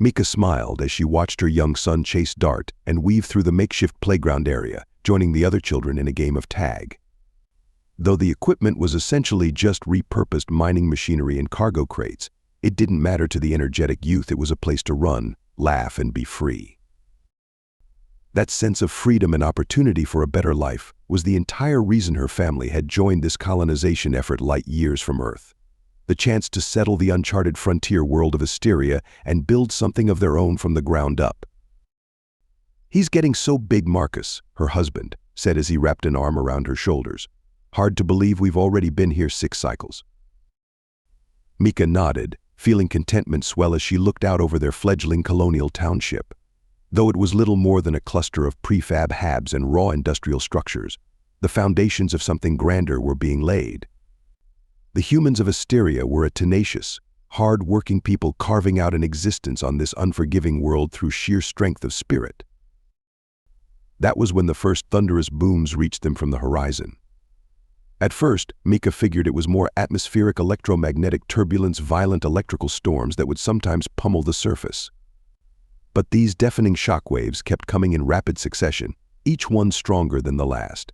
Mika smiled as she watched her young son chase Dart and weave through the makeshift playground area, joining the other children in a game of tag. Though the equipment was essentially just repurposed mining machinery and cargo crates, it didn't matter to the energetic youth. It was a place to run, laugh, and be free. That sense of freedom and opportunity for a better life was the entire reason her family had joined this colonization effort light years from Earth. The chance to settle the uncharted frontier world of Asteria and build something of their own from the ground up. "He's getting so big, Marcus," her husband said as he wrapped an arm around her shoulders. "Hard to believe we've already been here 6 cycles." Mika nodded, feeling contentment swell as she looked out over their fledgling colonial township. Though it was little more than a cluster of prefab habs and raw industrial structures, the foundations of something grander were being laid. The humans of Asteria were a tenacious, hard-working people carving out an existence on this unforgiving world through sheer strength of spirit. That was when the first thunderous booms reached them from the horizon. At first, Mika figured it was more atmospheric electromagnetic turbulence, violent electrical storms that would sometimes pummel the surface. But these deafening shockwaves kept coming in rapid succession, each one stronger than the last.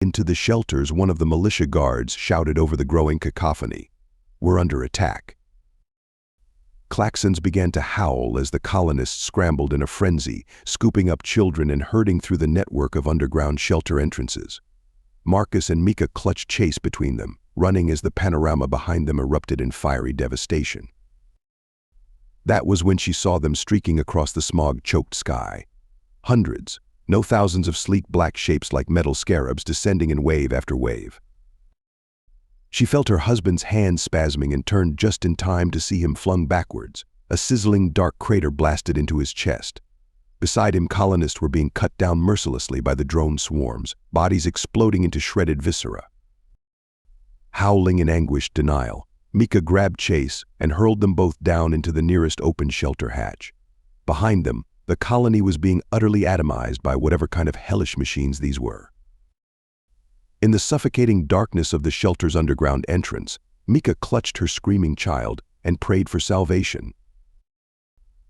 Into the shelters, one of the militia guards shouted over the growing cacophony, "We're under attack." Klaxons began to howl as the colonists scrambled in a frenzy, scooping up children and herding through the network of underground shelter entrances. Marcus and Mika clutched chase between them, running as the panorama behind them erupted in fiery devastation. That was when she saw them streaking across the smog-choked sky. Hundreds, no thousands of sleek black shapes like metal scarabs descending in wave after wave. She felt her husband's hands spasming and turned just in time to see him flung backwards. A sizzling dark crater blasted into his chest. Beside him, colonists were being cut down mercilessly by the drone swarms, bodies exploding into shredded viscera. Howling in anguished denial, Mika grabbed Chase and hurled them both down into the nearest open shelter hatch. Behind them, the colony was being utterly atomized by whatever kind of hellish machines these were. In the suffocating darkness of the shelter's underground entrance, Mika clutched her screaming child and prayed for salvation.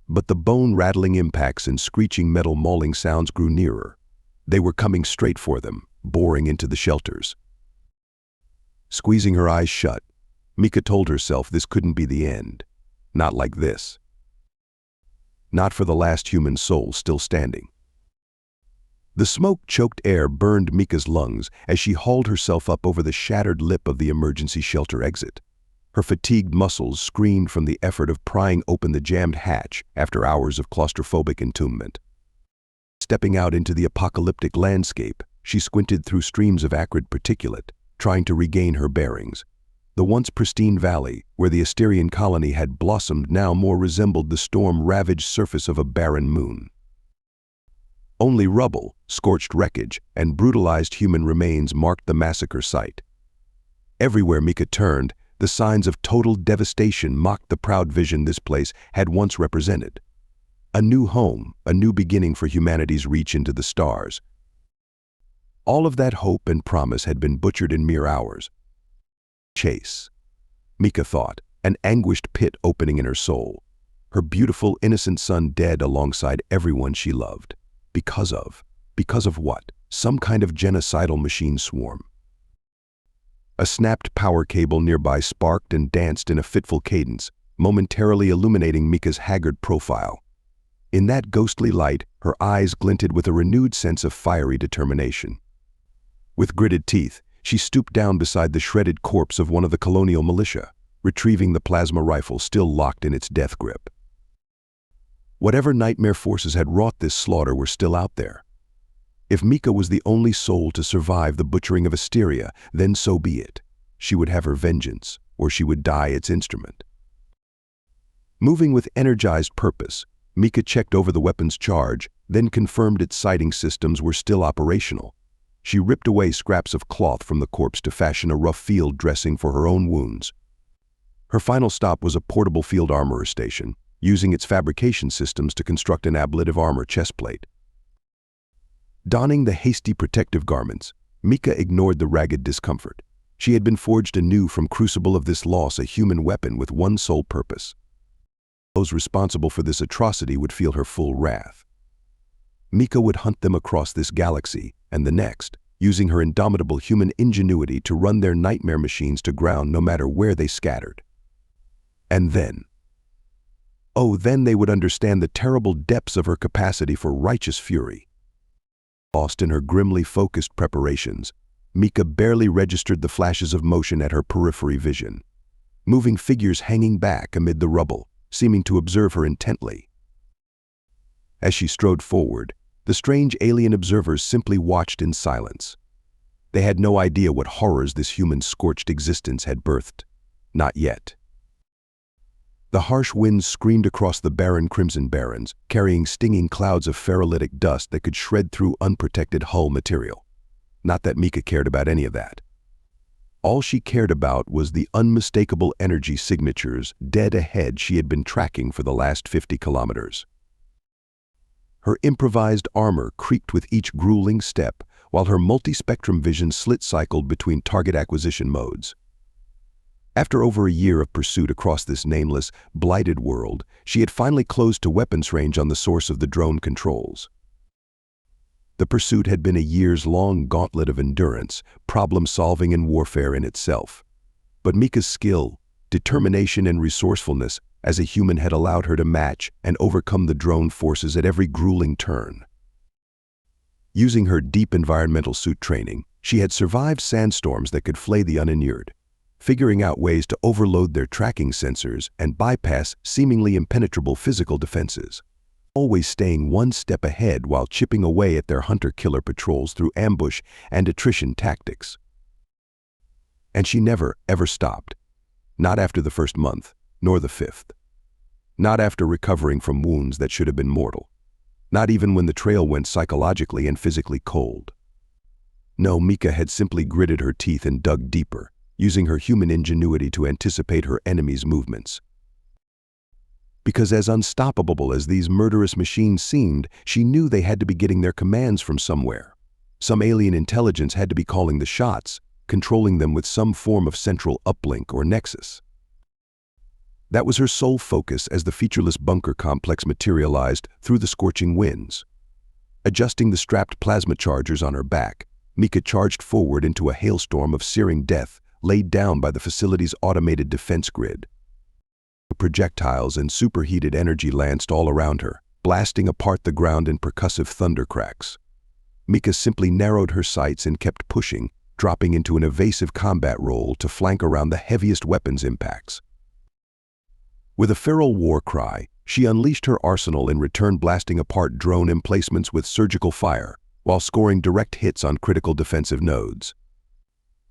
But the bone-rattling impacts and screeching metal mauling sounds grew nearer. They were coming straight for them, boring into the shelters. Squeezing her eyes shut, Mika told herself this couldn't be the end. Not like this. Not for the last human soul still standing. The smoke-choked air burned Mika's lungs as she hauled herself up over the shattered lip of the emergency shelter exit. Her fatigued muscles screamed from the effort of prying open the jammed hatch after hours of claustrophobic entombment. Stepping out into the apocalyptic landscape, she squinted through streams of acrid particulate, trying to regain her bearings. The once pristine valley, where the Asterian colony had blossomed, now more resembled the storm-ravaged surface of a barren moon. Only rubble, scorched wreckage, and brutalized human remains marked the massacre site. Everywhere Mika turned, the signs of total devastation mocked the proud vision this place had once represented. A new home, a new beginning for humanity's reach into the stars. All of that hope and promise had been butchered in mere hours. Chase, Mika thought, an anguished pit opening in her soul. Her beautiful, innocent son dead alongside everyone she loved. Because of what? Some kind of genocidal machine swarm. A snapped power cable nearby sparked and danced in a fitful cadence, momentarily illuminating Mika's haggard profile. In that ghostly light, her eyes glinted with a renewed sense of fiery determination. With gritted teeth, she stooped down beside the shredded corpse of one of the colonial militia, retrieving the plasma rifle still locked in its death grip. Whatever nightmare forces had wrought this slaughter were still out there. If Mika was the only soul to survive the butchering of Asteria, then so be it. She would have her vengeance, or she would die its instrument. Moving with energized purpose, Mika checked over the weapon's charge, then confirmed its sighting systems were still operational. She ripped away scraps of cloth from the corpse to fashion a rough field dressing for her own wounds. Her final stop was a portable field armorer station, using its fabrication systems to construct an ablative armor chestplate. Donning the hasty protective garments, Mika ignored the ragged discomfort. She had been forged anew from crucible of this loss, a human weapon with one sole purpose: Those responsible for this atrocity would feel her full wrath. Mika would hunt them across this galaxy and the next, using her indomitable human ingenuity to run their nightmare machines to ground no matter where they scattered. And then they would understand the terrible depths of her capacity for righteous fury. Lost in her grimly focused preparations, Mika barely registered the flashes of motion at her periphery vision, moving figures hanging back amid the rubble, seeming to observe her intently. As she strode forward, the strange alien observers simply watched in silence. They had no idea what horrors this human's scorched existence had birthed. Not yet. The harsh winds screamed across the barren Crimson Barrens, carrying stinging clouds of ferrolytic dust that could shred through unprotected hull material. Not that Mika cared about any of that. All she cared about was the unmistakable energy signatures dead ahead she had been tracking for the last 50 kilometers. Her improvised armor creaked with each grueling step, while her multi-spectrum vision slit-cycled between target acquisition modes. After over a year of pursuit across this nameless, blighted world, she had finally closed to weapons range on the source of the drone controls. The pursuit had been a years-long gauntlet of endurance, problem-solving and warfare in itself. But Mika's skill, determination and resourcefulness as a human had allowed her to match and overcome the drone forces at every grueling turn. Using her deep environmental suit training, she had survived sandstorms that could flay the uninured, figuring out ways to overload their tracking sensors and bypass seemingly impenetrable physical defenses, always staying one step ahead while chipping away at their hunter-killer patrols through ambush and attrition tactics. And she never, ever stopped. Not after the first month, nor the fifth. Not after recovering from wounds that should have been mortal. Not even when the trail went psychologically and physically cold. No, Mika had simply gritted her teeth and dug deeper, using her human ingenuity to anticipate her enemies' movements. Because as unstoppable as these murderous machines seemed, she knew they had to be getting their commands from somewhere. Some alien intelligence had to be calling the shots, controlling them with some form of central uplink or nexus. That was her sole focus as the featureless bunker complex materialized through the scorching winds. Adjusting the strapped plasma chargers on her back, Mika charged forward into a hailstorm of searing death laid down by the facility's automated defense grid. Projectiles and superheated energy lanced all around her, blasting apart the ground in percussive thunder cracks. Mika simply narrowed her sights and kept pushing, dropping into an evasive combat role to flank around the heaviest weapons impacts. With a feral war cry, she unleashed her arsenal in return, blasting apart drone emplacements with surgical fire, while scoring direct hits on critical defensive nodes.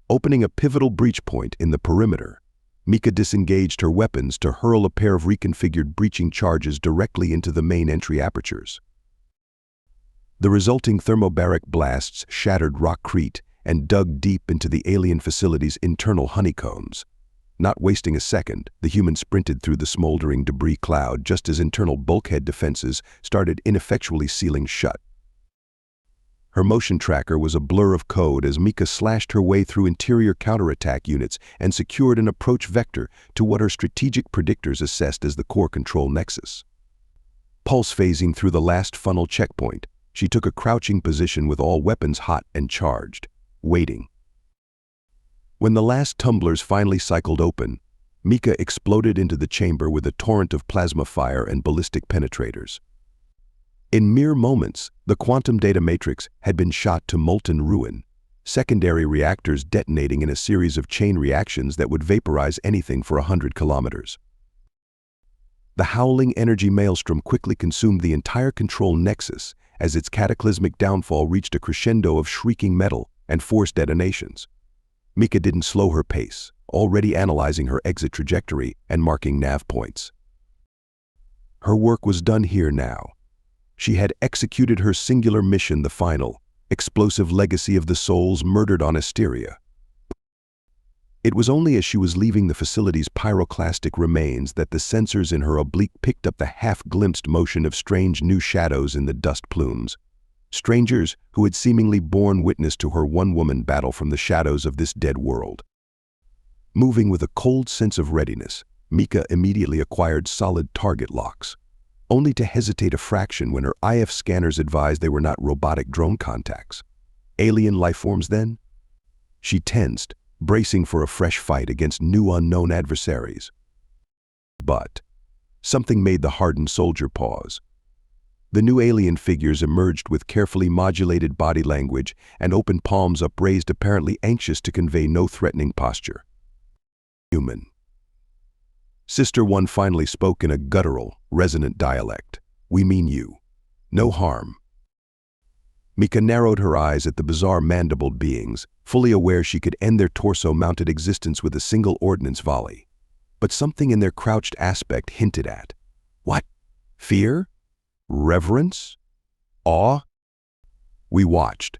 Opening a pivotal breach point in the perimeter, Mika disengaged her weapons to hurl a pair of reconfigured breaching charges directly into the main entry apertures. The resulting thermobaric blasts shattered rockcrete and dug deep into the alien facility's internal honeycombs. Not wasting a second, the human sprinted through the smoldering debris cloud just as internal bulkhead defenses started ineffectually sealing shut. Her motion tracker was a blur of code as Mika slashed her way through interior counterattack units and secured an approach vector to what her strategic predictors assessed as the core control nexus. Pulse phasing through the last funnel checkpoint, she took a crouching position with all weapons hot and charged, waiting. When the last tumblers finally cycled open, Mika exploded into the chamber with a torrent of plasma fire and ballistic penetrators. In mere moments, the quantum data matrix had been shot to molten ruin, secondary reactors detonating in a series of chain reactions that would vaporize anything for 100 kilometers. The howling energy maelstrom quickly consumed the entire control nexus as its cataclysmic downfall reached a crescendo of shrieking metal and forced detonations. Mika didn't slow her pace, already analyzing her exit trajectory and marking nav points. Her work was done here now. She had executed her singular mission, the final, explosive legacy of the souls murdered on Asteria. It was only as she was leaving the facility's pyroclastic remains that the sensors in her oblique picked up the half-glimpsed motion of strange new shadows in the dust plumes. Strangers who had seemingly borne witness to her one-woman battle from the shadows of this dead world. Moving with a cold sense of readiness, Mika immediately acquired solid target locks, only to hesitate a fraction when her IF scanners advised they were not robotic drone contacts. Alien lifeforms then? She tensed, bracing for a fresh fight against new unknown adversaries. But something made the hardened soldier pause. The new alien figures emerged with carefully modulated body language and open palms upraised, apparently anxious to convey no threatening posture. Human. Sister One finally spoke in a guttural, resonant dialect. "We mean you. No harm." Mika narrowed her eyes at the bizarre mandibled beings, fully aware she could end their torso-mounted existence with a single ordnance volley. But something in their crouched aspect hinted at. What? Fear? Reverence? Awe? We watched.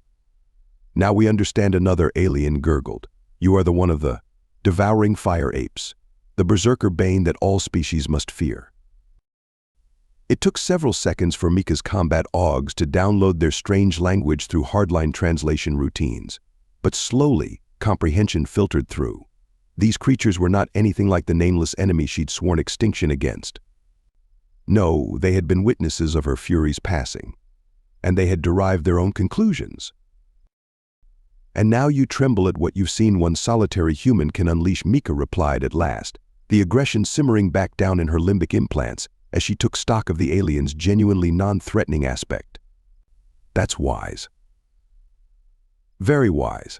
"Now we understand," another alien gurgled. "You are the one of the devouring fire apes, the berserker bane that all species must fear." It took several seconds for Mika's combat augs to download their strange language through hardline translation routines. But slowly, comprehension filtered through. These creatures were not anything like the nameless enemy she'd sworn extinction against. No, they had been witnesses of her fury's passing, and they had derived their own conclusions. "And now you tremble at what you've seen one solitary human can unleash," Mika replied at last, the aggression simmering back down in her limbic implants as she took stock of the alien's genuinely non-threatening aspect. "That's wise. Very wise."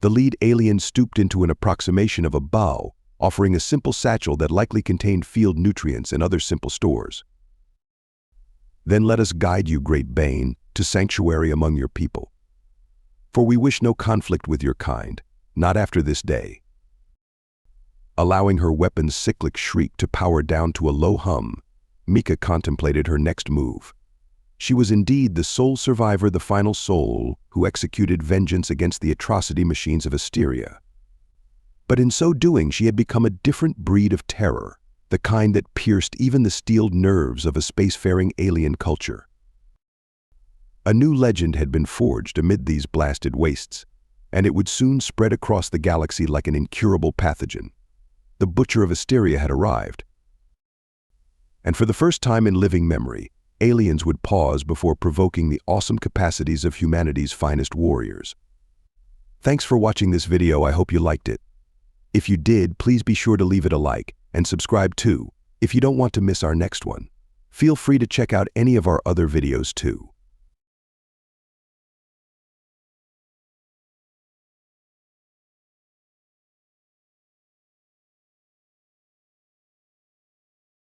The lead alien stooped into an approximation of a bow, offering a simple satchel that likely contained field nutrients and other simple stores. "Then let us guide you, great bane, to sanctuary among your people. For we wish no conflict with your kind, not after this day." Allowing her weapon's cyclic shriek to power down to a low hum, Mika contemplated her next move. She was indeed the sole survivor, the final soul, who executed vengeance against the atrocity machines of Asteria. But in so doing, she had become a different breed of terror, the kind that pierced even the steeled nerves of a spacefaring alien culture. A new legend had been forged amid these blasted wastes, and it would soon spread across the galaxy like an incurable pathogen. The Butcher of Asteria had arrived. And for the first time in living memory, aliens would pause before provoking the awesome capacities of humanity's finest warriors. Thanks for watching this video. I hope you liked it. If you did, please be sure to leave it a like and subscribe too, if you don't want to miss our next one. Feel free to check out any of our other videos too.